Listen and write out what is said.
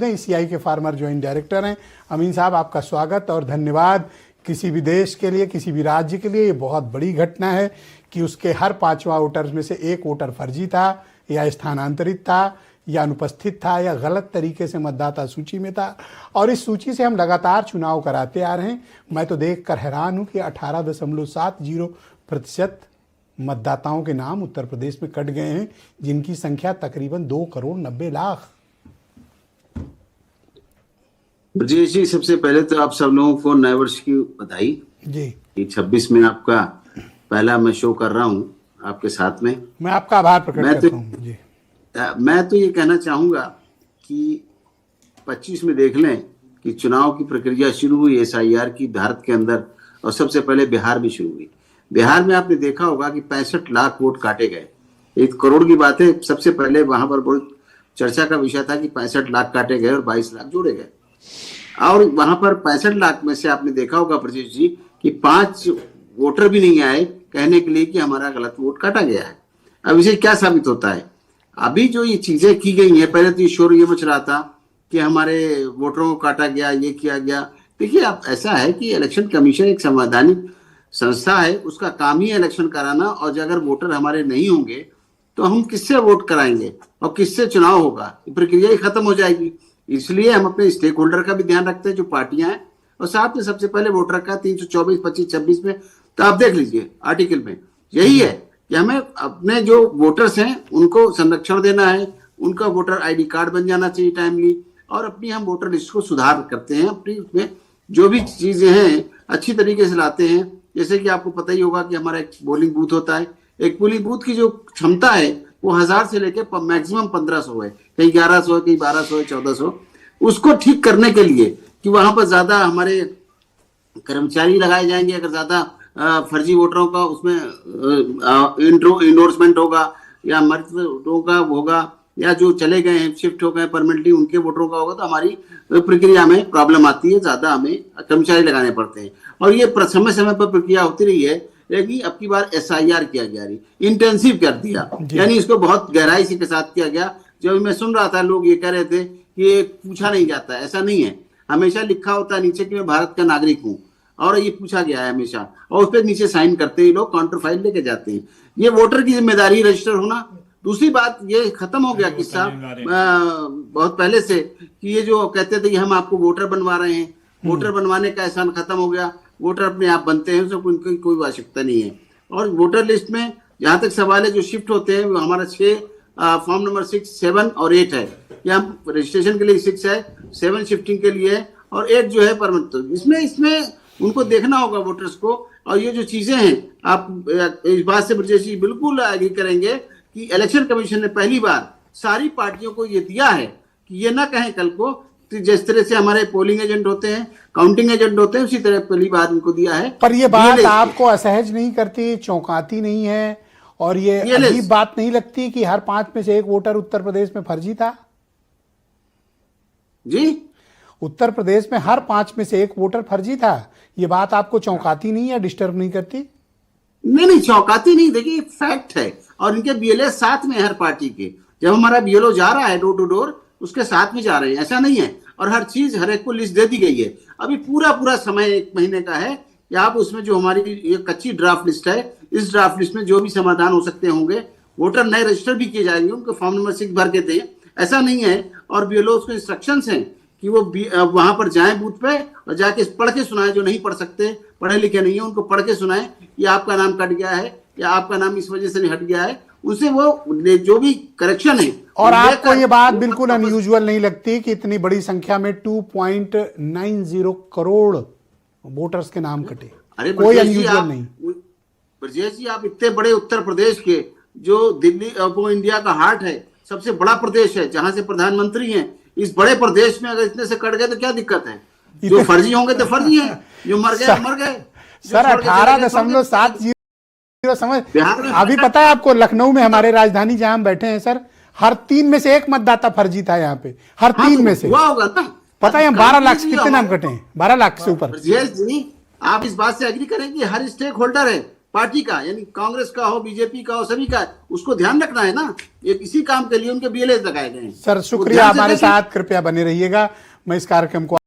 ECI के farmer joint director हैं। अमीन साहब, आपका स्वागत और धन्यवाद। किसी भी देश के लिए, किसी भी राज्य के लिए ये बहुत बड़ी घटना है कि उसके हर 5वां वोटर में से एक वोटर फर्जी था या स्थानांतरित था या अनुपस्थित था या गलत तरीके से मतदाता सूची में था। और इस सूची से हम लगातार चुनाव कराते आ रहे हैं। मैं तो देखकर हैरान हूं कि 18.70% मतदाताओं के नाम उत्तर प्रदेश में कट गए हैं, जिनकी संख्या तकरीबन 2,90,00,000। ब्रजेश जी, सबसे पहले तो आप सब लोगों को नए वर्ष की बधाई जी। 26 में आपका पहला मैं शो कर रहा हूं आपके साथ में। मैं आपका आभार प्रकट करता हूं जी। मैं तो ये कहना चाहूंगा कि 25 में देख लें कि चुनाव की प्रक्रिया शुरू हुई एसआईआर की भारत के अंदर, और सबसे पहले बिहार में शुरू हुई। बिहार में आपने देखा होगा कि 65 लाख वोट काटे गए। 1 करोड़ की बात है। सबसे पहले वहां पर बहुत चर्चा का विषय था कि 65 लाख काटे गए और 22 लाख जोड़े गए। और वहां पर 65 लाख में से आपने देखा होगा ब्रजेश जी कि 5 वोटर भी नहीं आए कहने के लिए कि हमारा गलत वोट काटा गया है। अब इसे क्या साबित होता है? अभी जो ये चीजें की गई हैं, पहले तो ये शोर ये मच रहा था कि हमारे वोटरों को काटा गया, ये किया गया। देखिए, अब ऐसा है कि इलेक्शन कमीशन एक संवैधानिक संस्था है, उसका काम ही है इलेक्शन कराना। और अगर वोटर हमारे नहीं होंगे तो हम किससे वोट कराएंगे और किससे चुनाव होगा? प्रक्रिया ही खत्म हो जाएगी। इसलिए हम अपने स्टेक होल्डर का भी ध्यान रखते हैं, जो पार्टियां हैं, और साथ में सबसे पहले वोटर का 324, 25, 26 में तो आप देख लीजिए आर्टिकल में यही है कि हमें अपने जो वोटर्स हैं उनको संरक्षण देना है, उनका वोटर आईडी कार्ड बन जाना चाहिए टाइमली, और अपनी हम वोटर लिस्ट को सुधार करते हैं। अपनी उसमें जो भी चीजें हैं अच्छी तरीके से लाते हैं। जैसे कि आपको पता ही होगा कि हमारा एक पोलिंग बूथ होता है। एक पोलिंग बूथ की जो क्षमता है वो 1000 से लेकर मैक्सिमम 1500 है, कहीं 1100 है, कहीं 1200 है, 1400। उसको ठीक करने के लिए कि वहां पर ज्यादा हमारे कर्मचारी लगाए जाएंगे, अगर ज्यादा फर्जी वोटरों का उसमें इंडोर्समेंट होगा या मर्दों का होगा या जो चले गए हैं, शिफ्ट हो गए परमानेंटली, उनके वोटरों का होगा, तो हमारी प्रक्रिया में प्रॉब्लम आती है, ज्यादा हमें कर्मचारी लगाने पड़ते हैं। और ये समय समय पर प्रक्रिया होती रही है, लेकिन अब की बार एसआईआर किया गया, इंटेंसिव कर दिया, यानी इसको बहुत गहराई से के साथ किया गया। जब मैं सुन रहा था लोग ये कह रहे थे कि ये पूछा नहीं जाता, ऐसा नहीं है। हमेशा लिखा होता है नीचे कि मैं भारत का नागरिक हूँ, और ये पूछा गया है हमेशा, और उस पर नीचे साइन करते हैं लोग, काउंटर फाइल लेके जाते हैं। ये वोटर की जिम्मेदारी रजिस्टर होना। दूसरी बात, ये खत्म हो गया किस्सा बहुत पहले से कि ये जो कहते थे कि हम आपको वोटर बनवा रहे हैं, वोटर बनवाने का एहसान खत्म हो गया। वोटर अपने आप बनते हैं, उसमें उनकी कोई आवश्यकता नहीं है। और वोटर लिस्ट में जहां तक सवाल है, जो शिफ्ट होते हैं, हमारा 6 फॉर्म नंबर 6, 7 और 8 है। या हम रजिस्ट्रेशन के लिए 6 है, 7 शिफ्टिंग के लिए है, और 8 जो है परमानेंट। तो इसमें उनको देखना होगा वोटर्स को। और ये जो चीजें हैं, आप इस बात से ब्रजेश जी बिल्कुल एग्री करेंगे कि इलेक्शन कमीशन ने पहली बार सारी पार्टियों को ये दिया है कि ये ना कहें कल को, जिस तरह से हमारे पोलिंग एजेंट होते हैं, काउंटिंग एजेंट होते हैं, उसी तरह पहली बार इनको दिया है। पर ये बात आपको असहज नहीं करती, चौंकाती नहीं है, और ये अजीब बात नहीं लगती कि हर 5 में से 1 वोटर उत्तर प्रदेश में फर्जी था? जी, उत्तर प्रदेश में हर 5 में से 1 वोटर फर्जी था। ये बात आपको चौंकाती नहीं है, डिस्टर्ब नहीं करती? नहीं, चौंकाती नहीं। देखिए, फैक्ट है, और इनके बीएलए साथ में हर पार्टी के। जब हमारा बीएलओ जा रहा है डोर टू डोर, उसके साथ में जा रहे हैं, ऐसा नहीं है। और हर चीज हर एक को लिस्ट दे दी गई है। अभी पूरा समय 1 महीने का है कि आप उसमें जो हमारी ये कच्ची ड्राफ्ट लिस्ट है, इस ड्राफ्ट लिस्ट में जो भी समाधान हो सकते होंगे, वोटर नए रजिस्टर भी किए जाएंगे, उनको फॉर्म नंबर 6 भर के दें, ऐसा नहीं है। और बीएलओ उसको इंस्ट्रक्शंस हैं कि वो वहां पर जाएं बूथ पे और जाके पढ़ के सुनाए। जो नहीं पढ़ सकते, पढ़े लिखे नहीं है, उनको पढ़ के सुनाए कि आपका नाम कट गया है या आपका नाम इस वजह से नहीं हट गया है, उनसे वो जो भी करेक्शन है। और आपको ये बात बिल्कुल अनयूजुअल नहीं लगती कि इतनी बड़ी संख्या में 2.90 करोड़ वोटर्स के नाम कटे? अरे कोई अनयूजुअल नहीं। ब्रजेश जी, आप इतने बड़े उत्तर प्रदेश के, जो दिल्ली वो इंडिया का हार्ट है, सबसे बड़ा प्रदेश है, जहां से प्रधानमंत्री हैं, इस बड़े प्रदेश में अगर इतने से कट गए तो क्या दिक्कत है? जो फर्जी होंगे तो फर्जी हैं, जो मर गए मर गए। सर 18.70 समझ। अभी पता है आपको, लखनऊ में हमारे राजधानी जहां हम बैठे हैं सर, हर 3 में से 1 मतदाता फर्जी था यहाँ पे, हर 3 में से। हुआ होगा ना? पता है 12 लाख से कितने नाम कटे हैं? 12 लाख से ऊपर। ब्रजेश जी, आप इस बात से एग्री करें कि हर स्टेक होल्डर है, पार्टी का, यानी कांग्रेस का हो, बीजेपी का हो, सभी का, उसको ध्यान रखना है ना। ये किसी काम के लिए उनके BLS लगाए गए हैं। सर वो शुक्रिया, ध्यान से हमारे देखें। साथ कृपया बने रहिएगा। मैं इस कार्यक्रम को